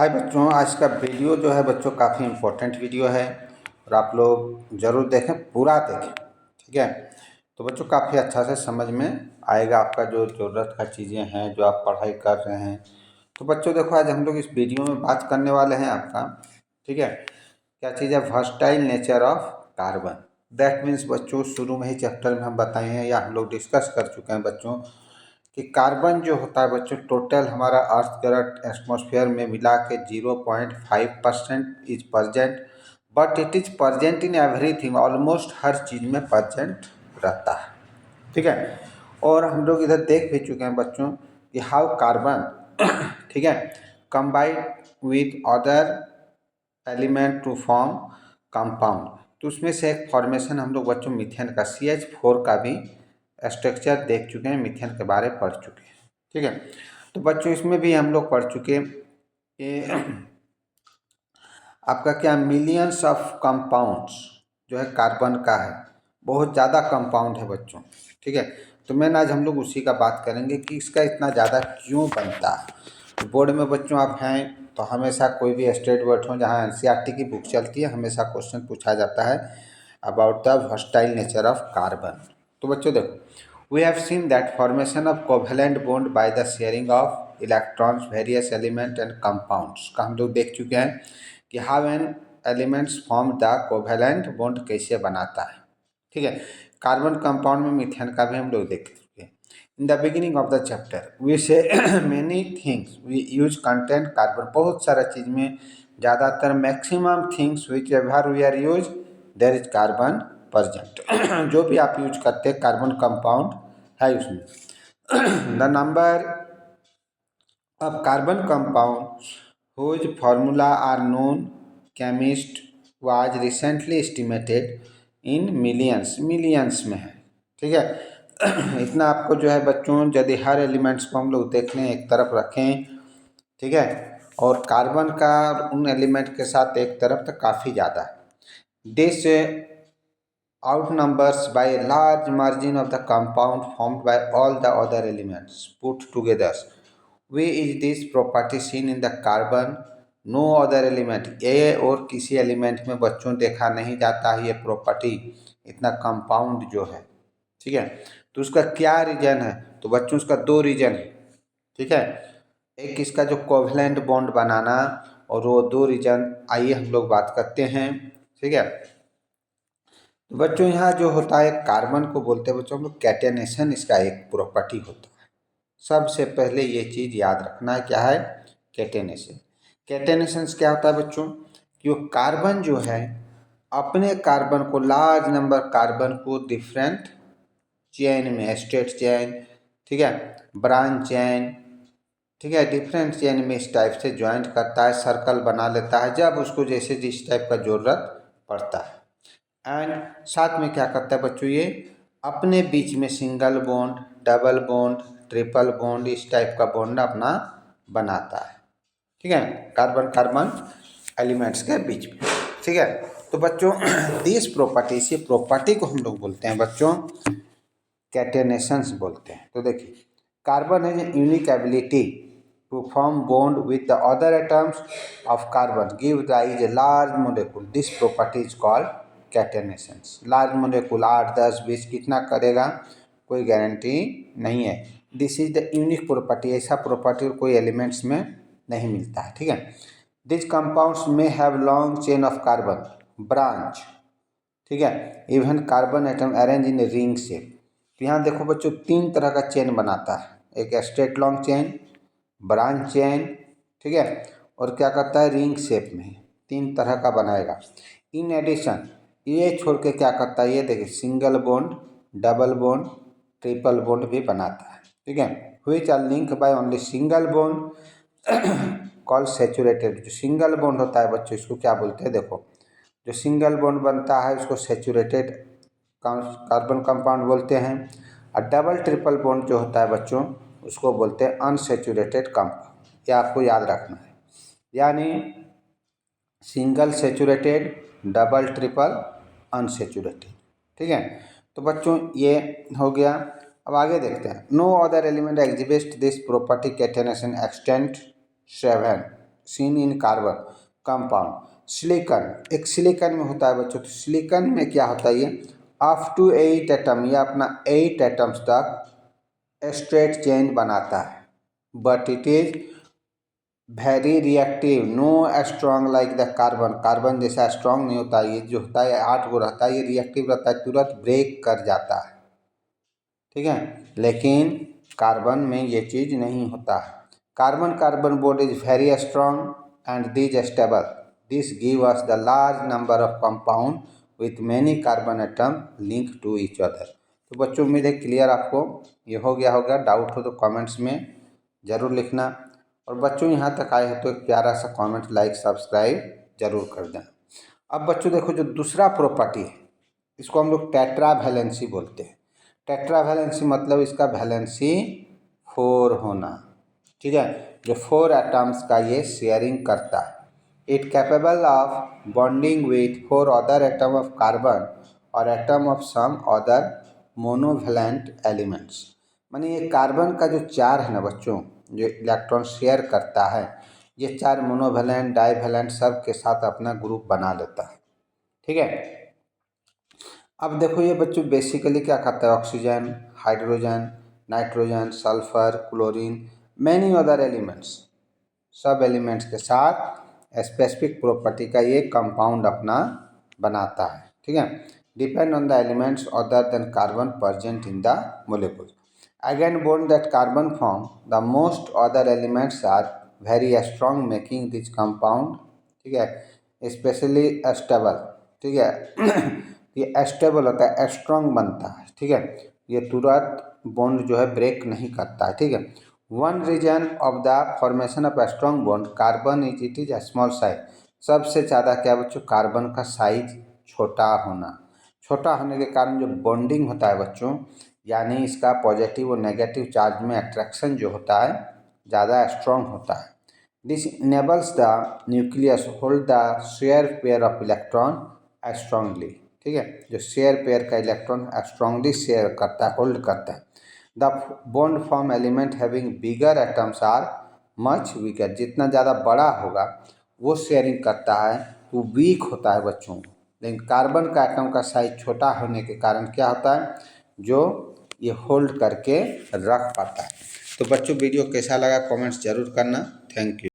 हाय बच्चों, आज का वीडियो जो है बच्चों काफ़ी इम्पोर्टेंट वीडियो है और आप लोग ज़रूर देखें, पूरा देखें। ठीक है, तो बच्चों काफ़ी अच्छा से समझ में आएगा आपका जो ज़रूरत का चीज़ें हैं जो आप पढ़ाई कर रहे हैं। तो बच्चों देखो, आज हम लोग इस वीडियो में बात करने वाले हैं आपका, ठीक है, क्या चीज़ है, versatile nature of carbon. That means बच्चों शुरू में ही चैप्टर में हम बताए हैं या हम लोग डिस्कस कर चुके हैं बच्चों कि कार्बन जो होता है बच्चों, टोटल हमारा अर्थ करंट एटमॉस्फेयर में मिला के 0.5% is present, but it is present in everything, almost हर चीज़ में प्रजेंट रहता है। ठीक है, और हम लोग इधर देख भी चुके हैं बच्चों कि हाउ कार्बन ठीक है combined with other element to form compound. तो उसमें से एक फॉर्मेशन हम लोग बच्चों मीथेन का CH4 का भी स्ट्रक्चर देख चुके हैं, मीथेन के बारे पढ़ चुके हैं। ठीक है, तो बच्चों इसमें भी हम लोग पढ़ चुके कि आपका क्या मिलियंस ऑफ कंपाउंड्स जो है कार्बन का है, बहुत ज़्यादा कंपाउंड है बच्चों। ठीक है, तो मैं आज हम लोग उसी का बात करेंगे कि इसका इतना ज़्यादा क्यों बनता है। तो बोर्ड में बच्चों आप हैं तो हमेशा कोई भी स्टेट बोर्ड हो जहाँ NCERT की बुक चलती है, हमेशा क्वेश्चन पूछा जाता है about the versatile nature of carbon. तो बच्चों देखो, we have seen that formation of covalent bond by the sharing of electrons various element and compounds का हम लोग देख चुके हैं कि how an elements form the covalent bond कैसे बनाता है। ठीक है, कार्बन कंपाउंड में मीथेन का भी हम लोग देख चुके हैं। In the beginning of the chapter we say many things we use content carbon, बहुत सारा चीज़ में ज़्यादातर maximum things which ever we are use there is carbon present जो भी आप यूज करते हैं कार्बन कंपाउंड है उसमें। The number of carbon compound whose formula are known chemist was recently estimated in millions, millions में है। ठीक है, इतना आपको जो है बच्चों, यदि हर एलिमेंट्स को हम लोग देख लें एक तरफ रखें, ठीक है, और कार्बन का उन एलिमेंट के साथ एक तरफ, तो काफ़ी ज़्यादा है। This outnumbers by a large margin of the compound formed by all the other elements put together. We is this property seen in the carbon, no other element, ये और किसी एलिमेंट में बच्चों देखा नहीं जाता है ये प्रॉपर्टी, इतना कंपाउंड जो है। ठीक है, तो उसका क्या रीजन है, तो बच्चों उसका दो रीजन है। ठीक है, एक इसका जो कोवलेंट बॉन्ड बनाना, और वो दो रीजन आइए हम लोग बात करते हैं। ठीक है, तो बच्चों यहाँ जो होता है कार्बन को बोलते हैं बच्चों हम लोग कैटेनेशन, इसका एक प्रॉपर्टी होता है। सबसे पहले ये चीज़ याद रखना है, क्या है, कैटेनेशन। कैटेनेशन क्या होता है बच्चों, कि वो कार्बन जो है अपने कार्बन को, लार्ज नंबर कार्बन को डिफरेंट चेन में, स्टेट चेन, ठीक है, ब्रांच चेन, ठीक है, डिफरेंट चेन में इस टाइप से ज्वाइंट करता है, सर्कल बना लेता है जब उसको जैसे जिस टाइप का ज़रूरत पड़ता है। एंड साथ में क्या करता है बच्चों, ये अपने बीच में single bond, double bond, triple bond, इस टाइप का बॉन्ड अपना बनाता है। ठीक है, कार्बन कार्बन एलिमेंट्स के बीच में। ठीक है, तो बच्चों दिस प्रॉपर्टी, इसी प्रॉपर्टी को हम लोग बोलते हैं बच्चों कैटेनेशंस बोलते हैं। तो देखिए, carbon has a unique ability to form bond with the other atoms of carbon give rise a large molecule, this property is called catenations. Large molecule 8, 10, 20 कितना करेगा कोई गारंटी नहीं है। This is the unique property, ऐसा property कोई elements में नहीं मिलता है। ठीक है, दिस कंपाउंड्स में have long chain of carbon branch, ठीक है, even carbon atom arrange in ring shape. तो यहाँ देखो बच्चों, तीन तरह का चेन बनाता है, एक straight long chain, branch chain, ठीक है, और क्या करता है, रिंग शेप में, तीन तरह का बनाएगा। इन एडिशन ये छोड़ के क्या करता है, ये देखिए single bond, double bond, triple bond भी बनाता है। ठीक है, which are link by only single bond call saturated. जो सिंगल बॉन्ड होता है बच्चों, इसको क्या बोलते हैं, देखो जो सिंगल बॉन्ड बनता है उसको सेचुरेटेड कार्बन कंपाउंड बोलते हैं, और डबल ट्रिपल बॉन्ड जो होता है बच्चों उसको बोलते हैं अनसेचुरेटेड कंपाउंड। ये आपको याद रखना है, यानी single saturated, double triple, unsaturated. ठीक है, तो बच्चों ये हो गया। अब आगे देखते हैं, no other element exhibit this property catenation extent 7। Seen in carbon compound. Silicon, एक सिलिकॉन में होता है बच्चों। तो सिलिकॉन में क्या होता है, ये अप टू 8 एटम या अपना 8 एटम्स तक स्ट्रेट चेन बनाता है, but it is very reactive, no strong like the carbon. Carbon जैसा स्ट्रॉन्ग नहीं होता, ये जो होता है 8 गो रहता है, ये रिएक्टिव रहता है, तुरंत ब्रेक कर जाता है, ठीक है। लेकिन कार्बन में ये चीज़ नहीं होता है। Carbon carbon bond is very strong and this stable, this give us the large number of compound with many carbon atom link to each other. तो बच्चों उम्मीद है क्लियर आपको ये हो गया होगा। डाउट हो तो कमेंट्स में ज़रूर लिखना, और बच्चों यहाँ तक आए हैं तो एक प्यारा सा कमेंट, लाइक, सब्सक्राइब जरूर कर दें। अब बच्चों देखो, जो दूसरा प्रॉपर्टी है इसको हम लोग टेट्रा वैलेंसी बोलते हैं। टेट्रा वैलेंसी मतलब इसका वैलेंसी 4 होना, ठीक है। जो 4 एटम्स का ये शेयरिंग करता है। It capable of bonding with 4 other atom of carbon और atom of some other monovalent elements. माने ये कार्बन का जो 4 है ना बच्चों, जो इलेक्ट्रॉन शेयर करता है, ये 4 मोनोवैलेंट डाईवैलेंट सब के साथ अपना ग्रुप बना लेता है, ठीक है। अब देखो ये बच्चों बेसिकली क्या करता है, oxygen, hydrogen, nitrogen, sulphur, chlorine, many other elements, सब एलिमेंट्स के साथ स्पेसिफिक प्रॉपर्टी का ये कंपाउंड अपना बनाता है, ठीक है। Depend on the elements other than carbon present in the molecule. Again bond that carbon form the most other elements are very strong making this compound, ठीक है, स्पेशली स्टेबल, ठीक है। ये स्टेबल होता है, स्ट्रॉन्ग बनता है, ठीक है। ये तुरंत बॉन्ड जो है ब्रेक नहीं करता है, ठीक है। One reason of the formation of strong bond carbon it is small size. सबसे ज़्यादा क्या बच्चों, कार्बन का साइज छोटा होना। छोटा होने के कारण जो बॉन्डिंग होता है बच्चों, यानी इसका पॉजिटिव और नेगेटिव चार्ज में अट्रैक्शन जो होता है ज़्यादा स्ट्रॉन्ग होता है। This enables the nucleus hold the share pair of electron strongly, ठीक है। जो शेयर पेयर का इलेक्ट्रॉन स्ट्रांगली शेयर करता है, होल्ड करता है। The bond form element having bigger atoms are much weaker. जितना ज़्यादा बड़ा होगा वो शेयरिंग करता है, वो वीक होता है बच्चों। लेकिन कार्बन का एटम का साइज छोटा होने के कारण क्या होता है, जो ये होल्ड करके रख पाता है। तो बच्चों वीडियो कैसा लगा कमेंट्स जरूर करना। Thank you.